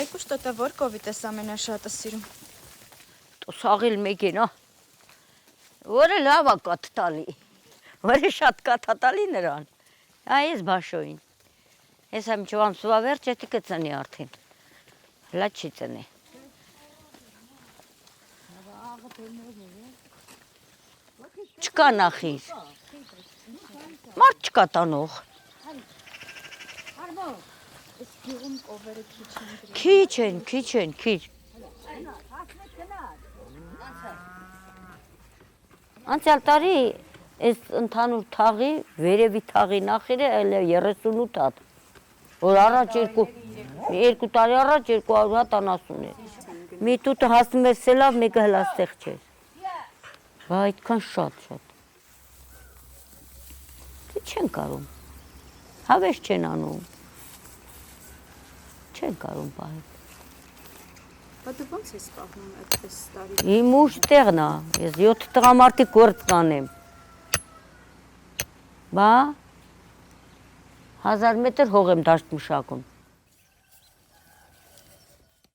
Այգուշ տոտա որ կովիտ ես ամենաշատը սիրում։ Սաղիլ մեկ են, որը լավ է կաթ տալի, որը շատ կաթ տալի նրան, այս բաշոյին։ Ես եմ չվամ սուվա վերջ, էտի կծնի արդին, հլա չի ծնի։ Չկա նախիր, մարդ չկա տանող։ Քիչ են, քիչ։ Անցյալ տարի այս ընդհանուր թաղի, վերևի թաղի նախիրը 38 հատ, որ առաջ երկու տարի առաջ 200 հատ անասուն էր։ Մի տուտը հասնում էր սելավ, մեկը հլաստեղ չէր։ Բա այդքան շատ։ Դե չեն կարում, հավես չեն անում, չեն կարում պահել։ Բա դու ոնց ես պահնում այդպես տարի։ Իմ ուշ տեղն է, ես 7 տղամարդի գործ կանեմ։ Բա 1000 մետր հող եմ դաշտ մշակում։